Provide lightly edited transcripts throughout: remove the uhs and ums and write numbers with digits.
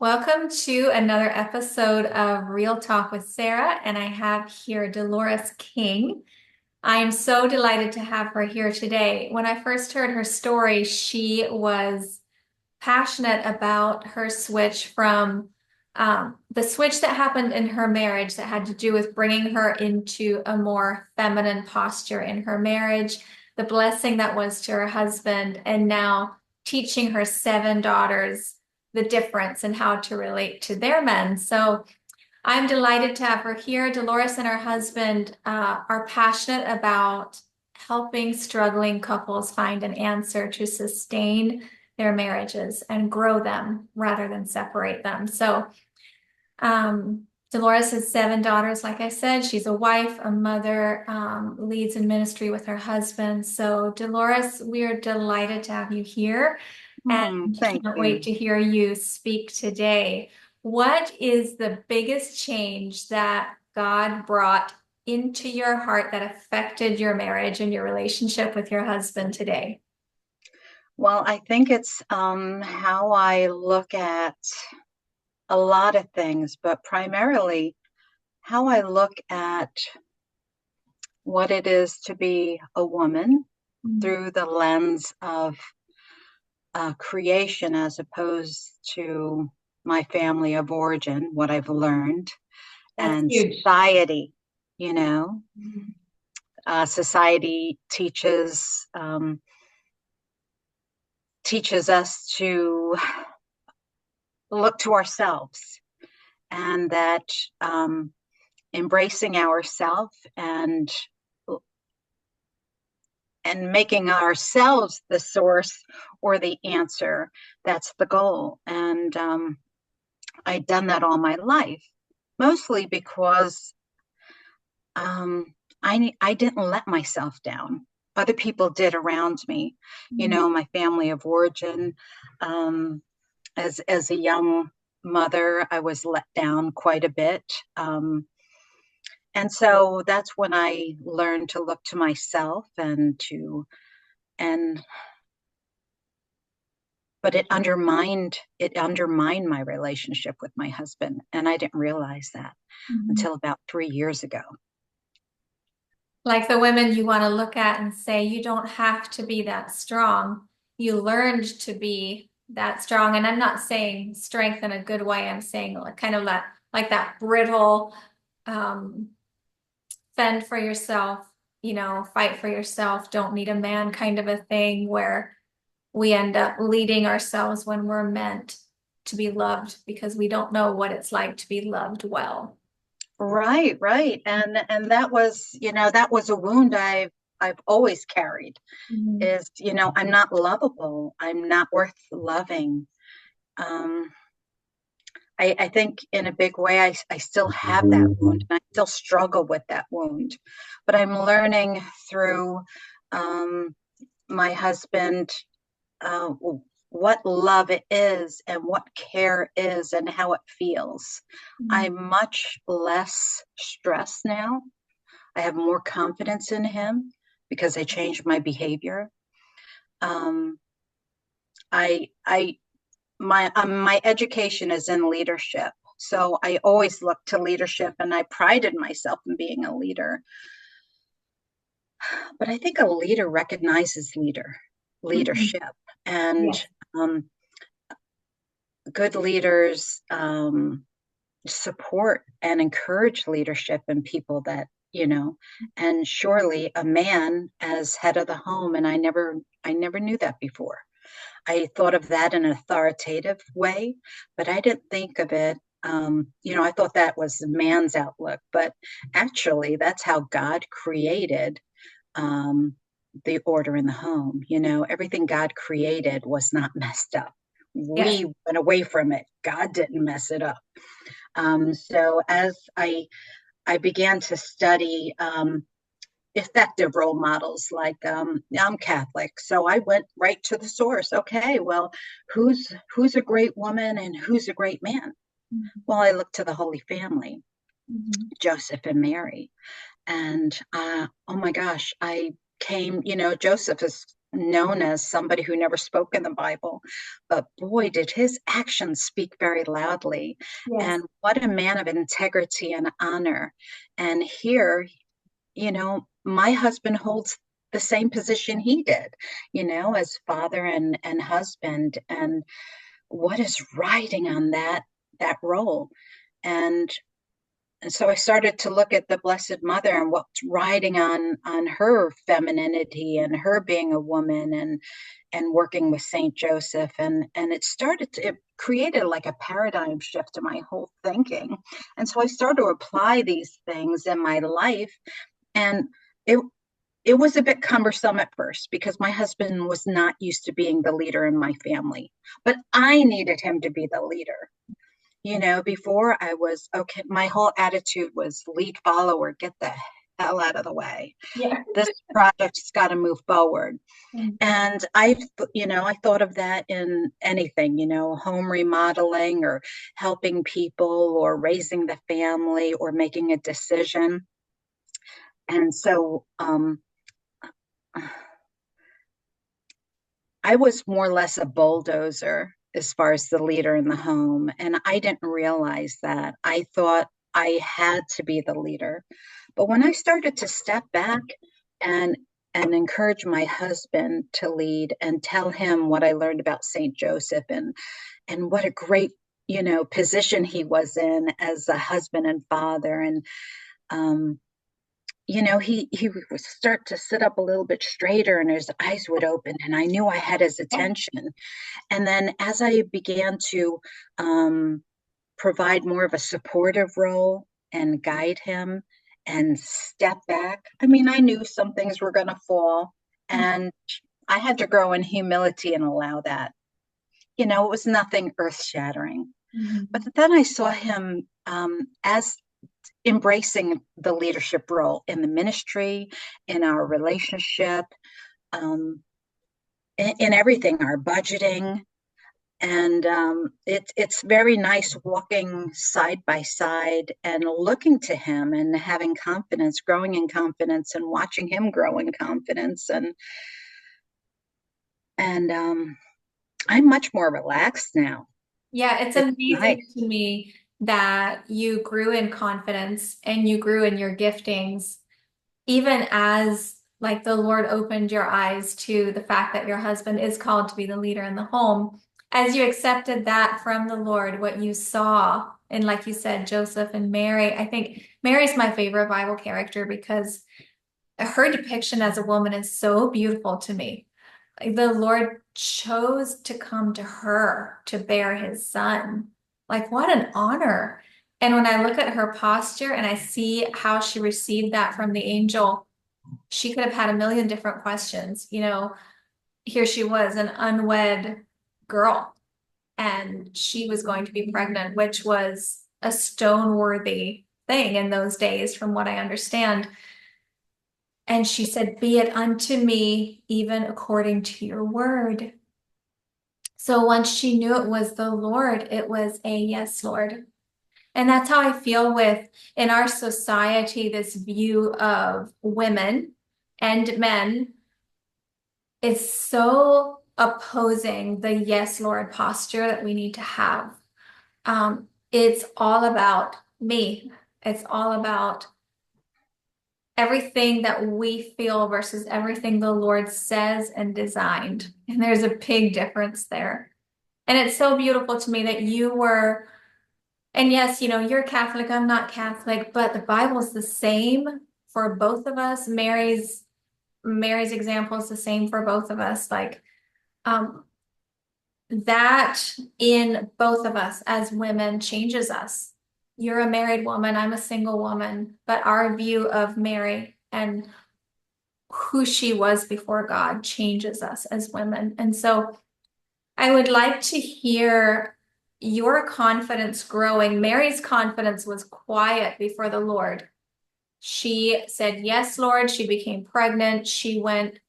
Welcome to another episode of Real Talk with Sarah, and I have here Delores King. I am so delighted to have her here today. When I first heard her story, she was passionate about her switch from the switch that happened in her marriage that had to do with bringing her into a more feminine posture in her marriage, the blessing that was to her husband, and now teaching her seven daughters the difference and how to relate to their men. So I'm delighted to have her here. Delores and her husband are passionate about helping struggling couples find an answer to sustain their marriages and grow them rather than separate them. So, Delores has seven daughters, like I said. She's a wife, a mother, leads in ministry with her husband. So, Delores, we are delighted to have you here and Thank can't wait you. to hear you speak today. What is the biggest change that God brought into your heart that affected your marriage and your relationship with your husband today? Well, I think it's how I look at a lot of things, but primarily how I look at what it is to be a woman Mm. through the lens of creation as opposed to my family of origin, what I've learned, That's and huge. society. You know, society teaches us to look to ourselves and that embracing ourselves and making ourselves the source or the answer, that's the goal. And I'd done that all my life, mostly because um, I didn't let myself down. Other people did around me, Mhm. my family of origin. um, as a young mother, I was let down quite a bit. And so that's when I learned to look to myself and but it undermined my relationship with my husband. And I didn't realize that Mhm. until about 3 years ago. Like the women you want to look at and say, you don't have to be that strong. You learned to be that strong. And I'm not saying strength in a good way. I'm saying like kind of like that brittle, um, fend for yourself, fight for yourself, don't need a man kind of a thing where we end up leading ourselves when we're meant to be loved because we don't know what it's like to be loved well. Right, right. And that was a wound I've always carried, Mhm. is, I'm not lovable. I'm not worth loving. Um, I think in a big way, I still have that wound and I still struggle with that wound. But I'm learning through um, my husband uh, what love is and what care is and how it feels. Mhm. I'm much less stressed now. I have more confidence in him because I changed my behavior. Um, I my education is in leadership. So I always looked to leadership and I prided myself in being a leader. But I think a leader recognizes Mhm. leadership and Yes. um, good leaders support and encourage leadership in people and surely a man as head of the home. And I never knew that before. I thought of that in an authoritative way, but I didn't think of it. I thought that was the man's outlook, but actually, that's how God created um, the order in the home. Everything God created was not messed up. Yes. We went away from it. God didn't mess it up. So as I began to study effective role models, like I'm Catholic, so I went right to the source. Okay, well, who's a great woman and who's a great man? Mhm. Well, I looked to the Holy Family, Mhm. Joseph and Mary, and oh my gosh, I came. Joseph is known as somebody who never spoke in the Bible, but boy, did his actions speak very loudly. Yes. And what a man of integrity and honor. And here, my husband holds the same position he did, as father and husband. And what is riding on that role? And and so I started to look at the Blessed Mother and what's riding on her femininity and her being a woman and working with Saint Joseph, and it created like a paradigm shift in my whole thinking. And so I started to apply these things in my life, and it it was a bit cumbersome at first because my husband was not used to being the leader in my family, but I needed him to be the leader. Before I was okay, my whole attitude was lead follower, get the hell out of the way. Yeah. This project's got to move forward. Mm. And I thought of that in anything, home remodeling or helping people or raising the family or making a decision. And so I was more or less a bulldozer as far as the leader in the home. And I didn't realize that. I thought I had to be the leader. But when I started to step back and and encourage my husband to lead and tell him what I learned about Saint Joseph and what a great, position he was in as a husband and father. And um, he would start to sit up a little bit straighter and his eyes would open, and I knew I had his attention. And then as I began to um, provide more of a supportive role and guide him and step back, I mean, I knew some things were going to fall, and I had to grow in humility and allow that. It was nothing earth shattering. But Mhm. then I saw him as embracing the leadership role in the ministry, in our relationship, um, in everything, our budgeting. And it's very nice walking side by side and looking to him and having confidence, growing in confidence, and watching him grow in confidence. And I'm much more relaxed now. Yeah, it's It's nice. amazing to me that you grew in confidence and you grew in your giftings, even as like the Lord opened your eyes to the fact that your husband is called to be the leader in the home. As you accepted that from the Lord, what you saw, and like you said, Joseph and Mary, I think Mary's my favorite Bible character because her depiction as a woman is so beautiful to me. The Lord chose to come to her to bear his son. Like, what an honor. And when I look at her posture and I see how she received that from the angel, she could have had a million different questions. Here she was, an unwed girl, and she was going to be pregnant, which was a stone-worthy thing in those days, from what I understand. And she said, "Be it unto me, even according to your word." So once she knew it was the Lord, it was a yes, Lord. And that's how I feel with in our society, this view of women and men is so opposing the yes, Lord posture that we need to have. It's all about me. It's all about everything that we feel versus everything the Lord says and designed. And there's a big difference there. And it's so beautiful to me that you were, and yes, you're Catholic, I'm not Catholic, but the Bible's the same for both of us. Mary's example is the same for both of us. Like, um, that in both of us as women changes us. You're a married woman, I'm a single woman, but our view of Mary and who she was before God changes us as women. And so I would like to hear your confidence growing. Mary's confidence was quiet before the Lord. She said, "Yes, Lord." She became pregnant. She went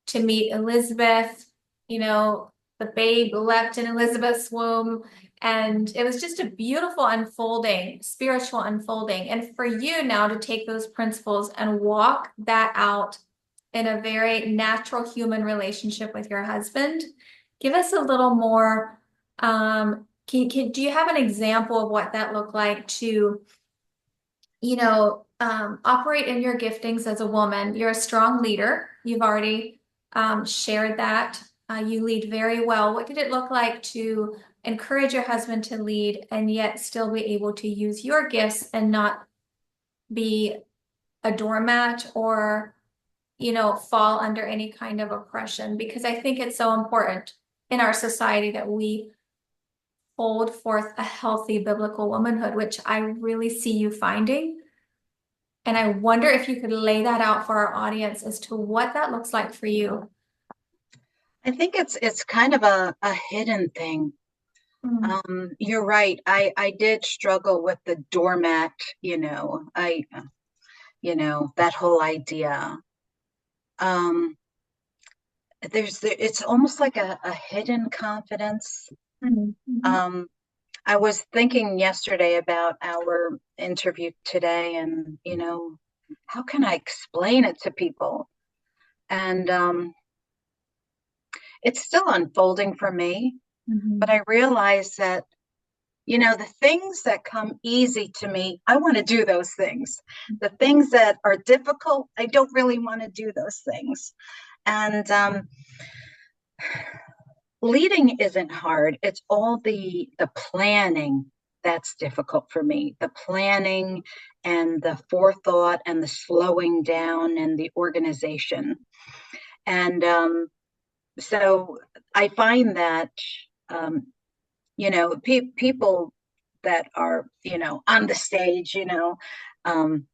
to meet Elizabeth. The babe leapt in Elizabeth's womb. And it was just a beautiful unfolding, spiritual unfolding. And for you now to take those principles and walk that out in a very natural human relationship with your husband. Give us a little more, do you have an example of what that looked like to, operate in your giftings as a woman? You're a strong leader. You've already shared that. You lead very well. What did it look like to encourage your husband to lead and yet still be able to use your gifts and not be a doormat or, fall under any kind of oppression? Because I think it's so important in our society that we hold forth a healthy biblical womanhood, which I really see you finding. And I wonder if you could lay that out for our audience as to what that looks like for you. I think it's kind of a hidden thing. Mm, You're right. I did struggle with the doormat, that whole idea. Um, it's almost like a hidden confidence. mm, mhm, Um, I was thinking yesterday about our interview today, and how can I explain it to people? And it's still unfolding for me, but mhm. I realize that the things that come easy to me, I want to do those things. The things that are difficult, I don't really want to do those things. And leading isn't hard. It's all the planning that's difficult for me. The planning and the forethought and the slowing down and the organization. And so I find that um, people that are on the stage, um,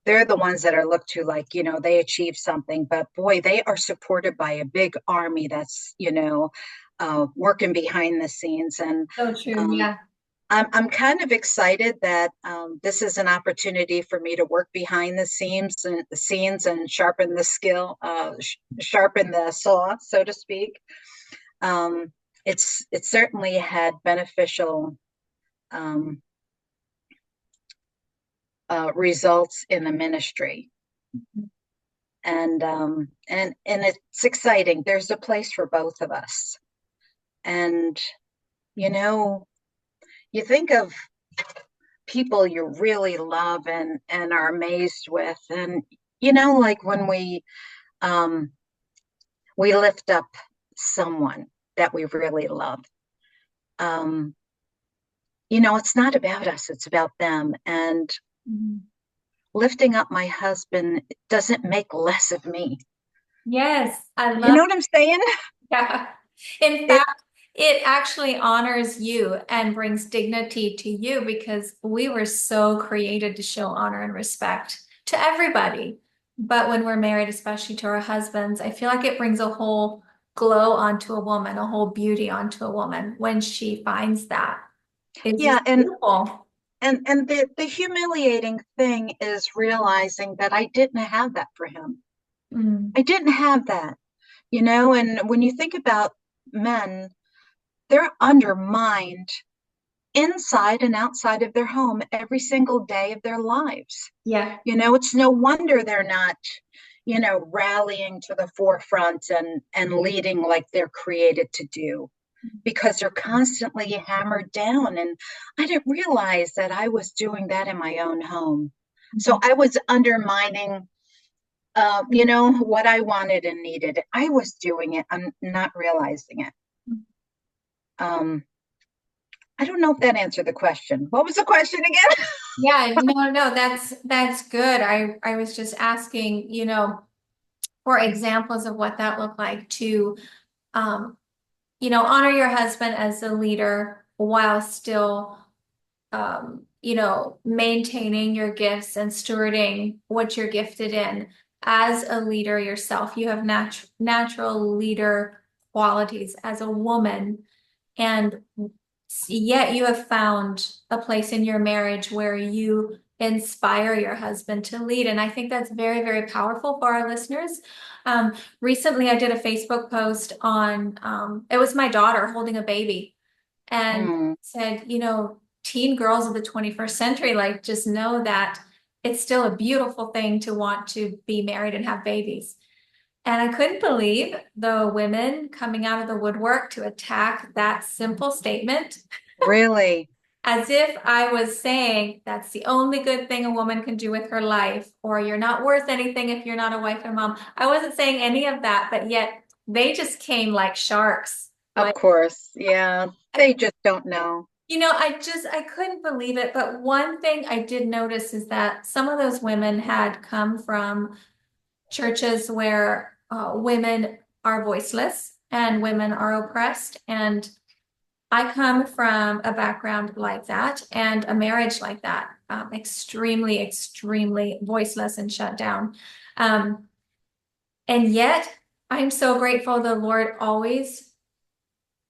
they're the ones that are looked to like they achieve something, but boy, they are supported by a big army that's working behind the scenes. And So true. um, Yeah. I'm kind of excited that this is an opportunity for me to work behind the scenes and sharpen the skill, sharpen the saw, so to speak. um, it's certainly had beneficial um, results in the ministry, and it's exciting. There's a place for both of us, and you know, you think of people you really love and are amazed with, and like when we lift up someone that we really love. Um, it's not about us; it's about them, and Mhm. lifting up my husband doesn't make less of me. Yes, I You love know what I'm saying? that. In It, fact, it actually honors you and brings dignity to you because we were so created to show honor and respect to everybody. But when we're married, especially to our husbands, I feel like it brings a whole glow onto a woman, a whole beauty onto a woman when she finds that. It's yeah, just beautiful. and the humiliating thing is realizing that I didn't have that for him. Mm, I didn't have that, and when you think about men, they're undermined inside and outside of their home every single day of their lives. yeah. It's no wonder they're not, rallying to the forefront and leading like they're created to do, because they're constantly hammered down. And I didn't realize that I was doing that in my own home. So Mhm. I was undermining, what I wanted and needed. I was doing it. I'm not realizing it. Um, I don't know if that answered the question. What was the question again? Yeah, no, no, that's good. I was just asking, for examples of what that looked like to um, honor your husband as a leader while still maintaining your gifts and stewarding what you're gifted in. As a leader yourself, you have natural leader qualities as a woman, and yet you have found a place in your marriage where you inspire your husband to lead. And I think that's very, very powerful for our listeners. Recently, I did a Facebook post on, it was my daughter holding a baby and Hmm. said, teen girls of the 21st century, like just know that it's still a beautiful thing to want to be married and have babies. And I couldn't believe the women coming out of the woodwork to attack that simple statement, Really? as if I was saying that's the only good thing a woman can do with her life, or you're not worth anything if you're not a wife and mom. I wasn't saying any of that, but yet they just came like sharks. Of Like, course. Yeah. I, They just don't know. I couldn't believe it. But one thing I did notice is that some of those women had come from churches where women are voiceless and women are oppressed. And I come from a background like that and a marriage like that, extremely, extremely voiceless and shut down. Um, and yet, I'm so grateful the Lord always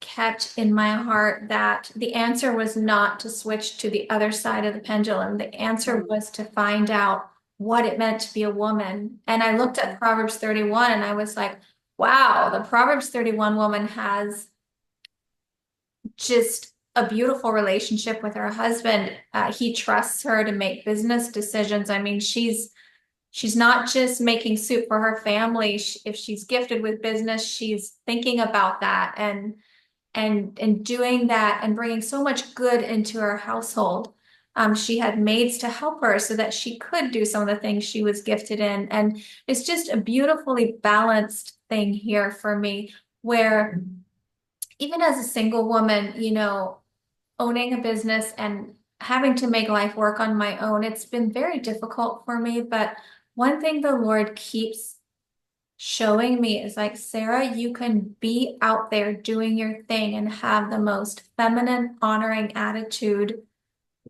kept in my heart that the answer was not to switch to the other side of the pendulum. The answer Mm, was to find out what it meant to be a woman. And I looked at mhm. Proverbs 31 and I was like, wow, the Proverbs 31 woman has just a beautiful relationship with her husband. He trusts her to make business decisions. I mean, she's not just making soup for her family. If she's gifted with business, she's thinking about that and doing that and bringing so much good into her household. She had maids to help her so that she could do some of the things she was gifted in. And it's just a beautifully balanced thing here for me, where even as a single woman, owning a business and having to make life work on my own, it's been very difficult for me. But one thing the Lord keeps showing me is like, Sara, you can be out there doing your thing and have the most feminine, honoring attitude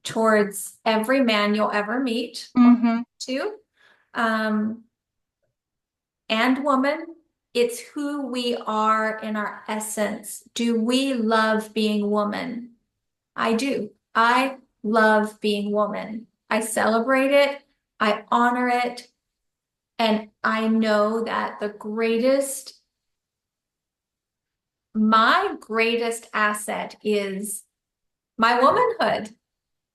towards every man you'll ever meet or Mhm. to, um, and woman. It's who we are in our essence. Do we love being woman? I do. I love being woman. I celebrate it. I honor it. And I know that my greatest asset is my womanhood.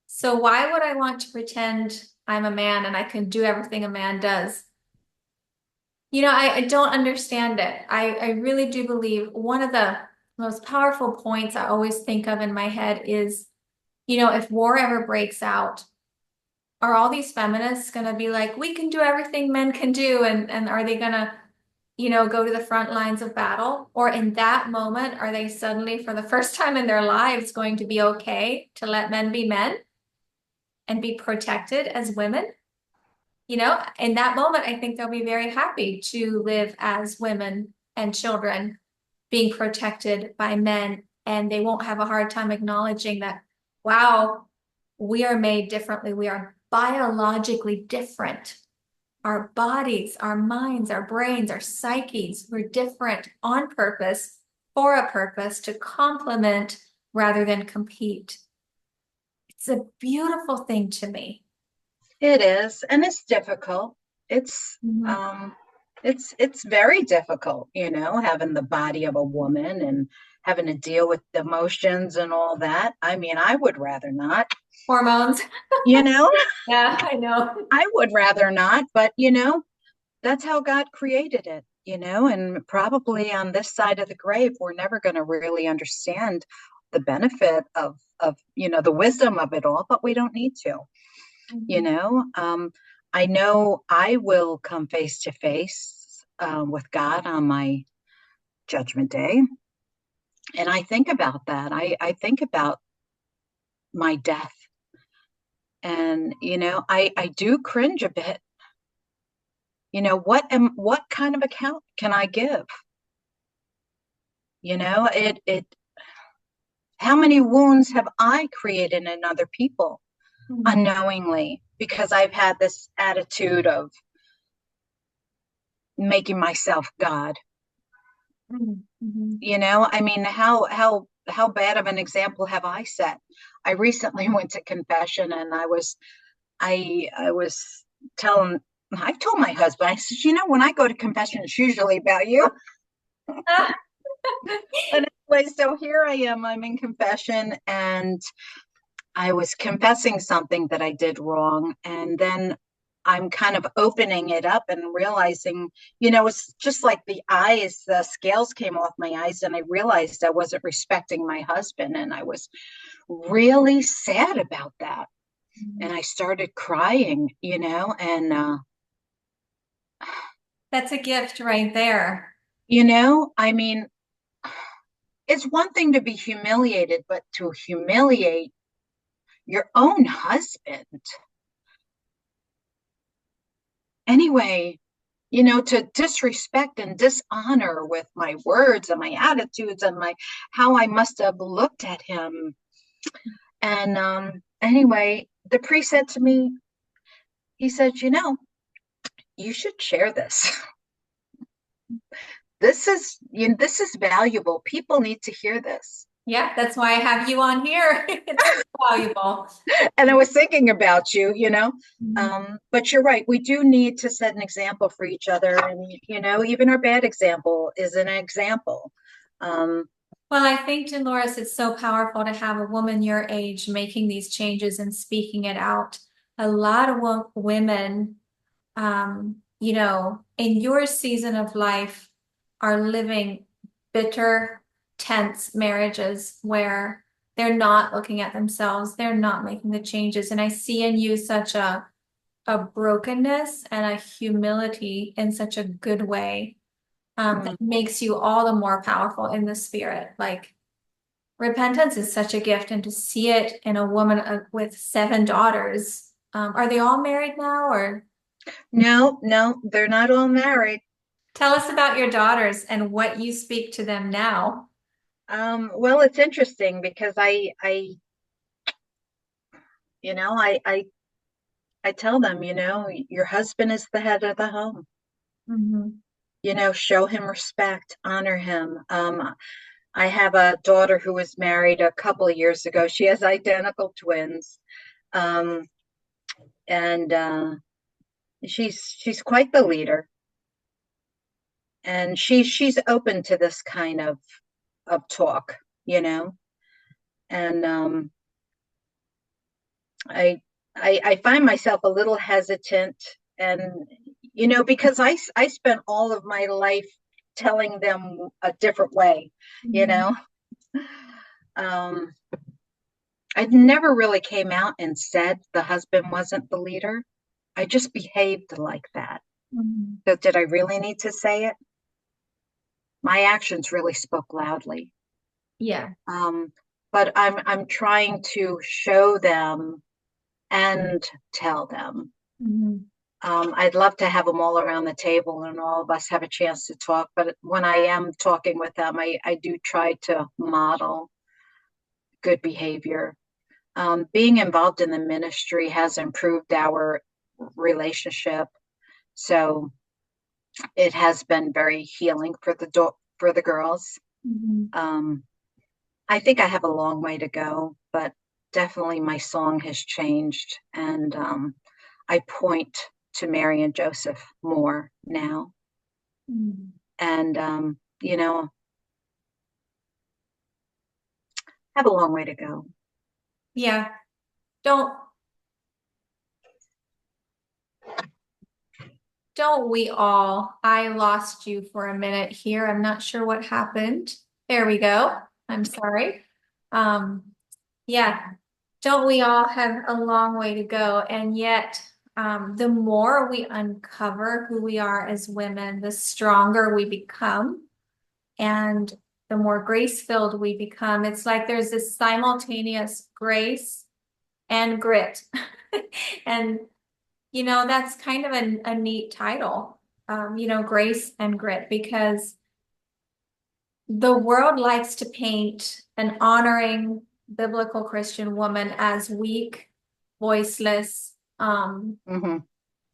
So why would I want to pretend I'm a man and I can do everything a man does? I don't understand it. I really do believe one of the most powerful points I always think of in my head is, if war ever breaks out, are all these feminists going to be like, we can do everything men can do? And are they going to, go to the front lines of battle? Or in that moment, are they suddenly, for the first time in their lives, going to be okay to let men be men and be protected as women? In that moment, I think they'll be very happy to live as women and children being protected by men. And they won't have a hard time acknowledging that, wow, we are made differently. We are biologically different. Our bodies, our minds, our brains, our psyches, we're different on purpose for a purpose to complement rather than compete. It's a beautiful thing to me. It is, and it's difficult. It's Mhm. um it's very difficult, having the body of a woman and having to deal with the emotions and all that. I mean, I would rather not, Hormones. you know, Yeah, I know. I would rather not, but that's how God created it, and probably on this side of the grave, we're never going to really understand the benefit of the wisdom of it all, but we don't need to. you Mhm. know um I know I will come face to face with God on my judgment day, and I think about that. I think about my death, and I do cringe a bit. What kind of account can I give? It how many wounds have I created in other people Mhm. unknowingly, because I've had this attitude of making myself God. Mhm. Mhm. I mean, how bad of an example have I set? I recently went to confession, and I was telling I told my husband, I said, when I go to confession, it's usually about you. Ah. And anyway, so here I am, I'm in confession, and I was confessing something that I did wrong. And then I'm kind of opening it up and realizing, it's just like the eyes, the scales came off my eyes, and I realized I wasn't respecting my husband. And I was really sad about that. And I started crying, and, That's a gift right there. I mean, it's one thing to be humiliated, but to humiliate your own husband. Anyway, to disrespect and dishonor with my words and my attitudes and my how I must have looked at him. And anyway, the priest said to me, he said, you should share this. This is valuable. People need to hear this. Yeah, that's why I have you on here. It's valuable. And I was thinking about you, Mhm. but you're right. We do need to set an example for each other. And, even our bad example is an example. Um, Well, I think, Dolores, it's so powerful to have a woman your age making these changes and speaking it out. A lot of women, in your season of life are living bitter, tense marriages where they're not looking at themselves, they're not making the changes. And I see in you such a brokenness and a humility in such a good way, that mhm. makes you all the more powerful in the spirit. Like repentance is such a gift, and to see it in a woman with seven daughters. Are they all married now, or No, no, they're not all married. tell us about your daughters and what you speak to them now? Well, it's interesting because I tell them, your husband is the head of the home. Hmm. Show him respect, honor him. I have a daughter who was married a couple of years ago. She has identical twins. Um, and she's quite the leader, and she's open to this kind of talk, you know. And I, I find myself a little hesitant, and because I spent all of my life telling them a different way, you Hmm. know. Um, I never really came out and said the husband wasn't the leader. I just behaved like that. Hmm. So did I really need to say it? My actions really spoke loudly. Yeah. Um, but I'm trying to show them and tell them. Hmm. I'd love to have them all around the table and all of us have a chance to talk. But when I am talking with them, I do try to model good behavior. Being involved in the ministry has improved our relationship. So it has been very healing for the girls. Hmm. Um, I think I have a long way to go, but definitely my song has changed, and I point to Mary and Joseph more now. Hmm. And have a long way to go. Yeah. Don't don't we all? I lost you for a minute here. I'm not sure what happened. There we go. I'm sorry. Um, yeah. Don't we all have a long way to go? And yet, the more we uncover who we are as women, the stronger we become and the more grace-filled we become. It's like there's this simultaneous grace and grit. And, that's kind of a neat title, grace and grit, because the world likes to paint an honoring biblical Christian woman as weak, voiceless, Hmm. and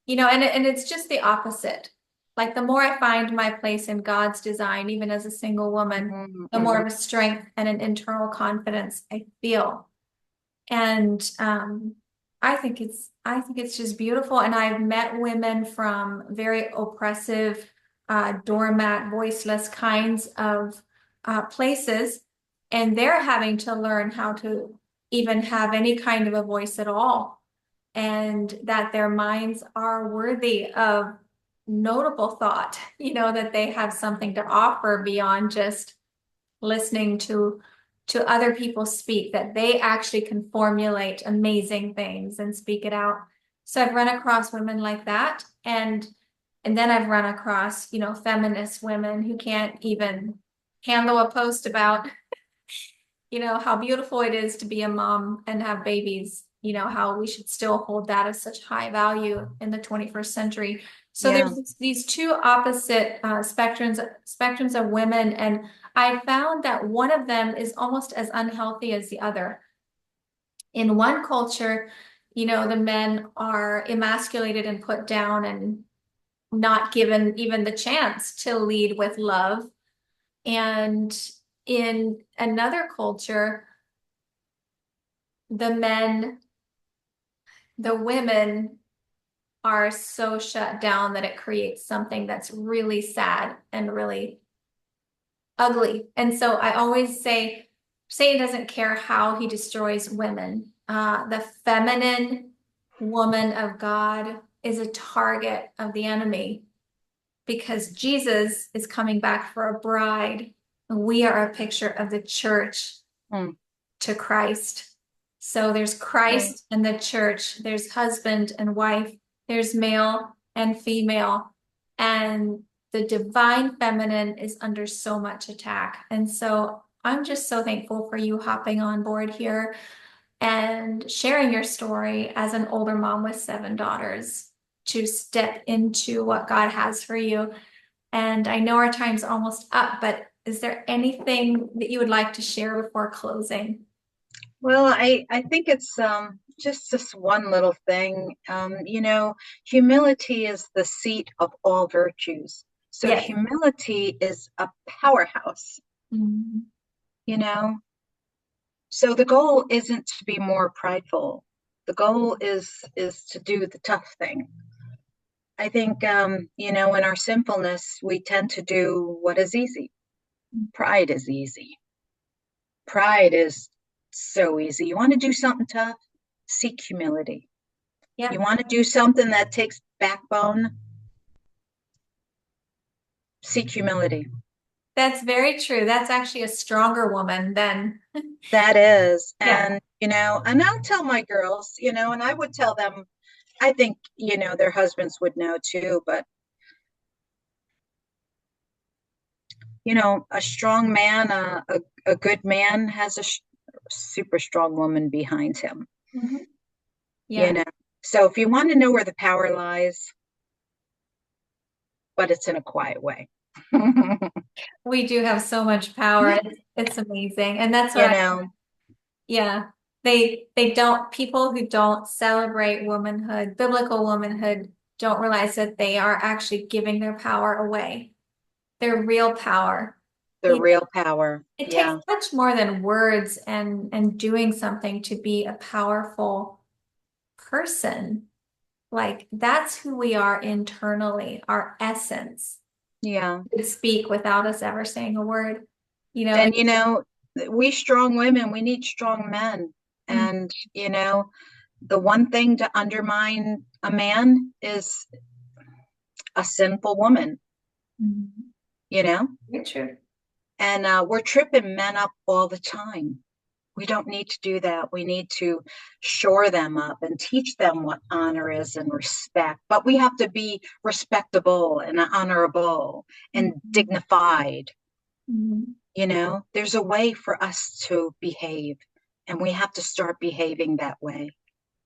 it's just the opposite. Like the more I find my place in God's design, even as a single woman, Hmm. the more Hmm. of a strength and an internal confidence I feel. And I think it's just beautiful. And I've met women from very oppressive, doormat, voiceless kinds of places, and they're having to learn how to even have any kind of a voice at all. and that their minds are worthy of notable thought, that they have something to offer beyond just listening to other people speak, that they actually can formulate amazing things and speak it out. So I've run across women like that, and then I've run across, feminist women who can't even handle a post about, how beautiful it is to be a mom and have babies, how we should still hold that as such high value in the 21st century. So Yeah. there's these two opposite spectrums of women, and I found that one of them is almost as unhealthy as the other. In one culture, the men are emasculated and put down and not given even the chance to lead with love. And in another culture, the men, the women are so shut down that it creates something that's really sad and really ugly. And so I always say Satan doesn't care how he destroys women. The feminine woman of God is a target of the enemy because Jesus is coming back for a bride. We are a picture of the church Mm, to Christ. So there's right. Christ and the church, there's husband and wife, there's male and female. And the divine feminine is under so much attack. And so I'm just so thankful for you hopping on board here and sharing your story as an older mom with 7 daughters to step into what God has for you. And I know our time's almost up, but is there anything that you would like to share before closing? Well, I think it's just this one little thing. Humility is the seat of all virtues. So Yes. humility is a powerhouse, Mhm. you know. So the goal isn't to be more prideful. The goal is to do the tough thing. I think in our sinfulness, we tend to do what is easy. Pride is easy. Pride is so easy. You want to do something tough? Seek humility. You Yeah, want to do something that takes backbone? Seek humility. that's very true. That's actually a stronger woman than, That is. yeah. And I'll tell my girls, and I would tell them, I think, their husbands would know too, but, a strong man, a good man has a super strong woman behind him, Mhm. you Yeah, know. So if you want to know where the power lies, but it's in a quiet way. we do have so much power. It's amazing. And that's what you know, yeah. They don't, people who don't celebrate womanhood, biblical womanhood, don't realize that they are actually giving their power away, their real power. the real power. It takes Yeah. much more than words and doing something to be a powerful person. Like that's who we are internally, our essence. Yeah. Could speak without us ever saying a word. And we strong women, we need strong men. Mm, And the one thing to undermine a man is a sinful woman, mm, you know? very true. And we're tripping men up all the time. We don't need to do that. We need to shore them up and teach them what honor is and respect. But we have to be respectable and honorable and Mhm. dignified. Mhm. There's a way for us to behave, and we have to start behaving that way.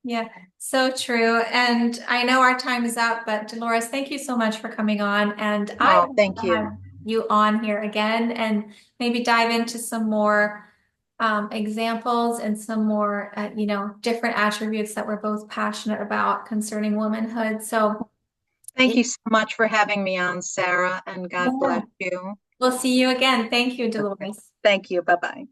Yeah, so true. And I know our time is up, but Dolores, thank you so much for coming on. And I Oh, hope thank to have you. you on here again and maybe dive into some more examples and some more, different attributes that we're both passionate about concerning womanhood. So, Thank yeah, you so much for having me on, Sarah, and God bless you. we'll see you again. Thank you, Dolores. Thank you. Bye bye.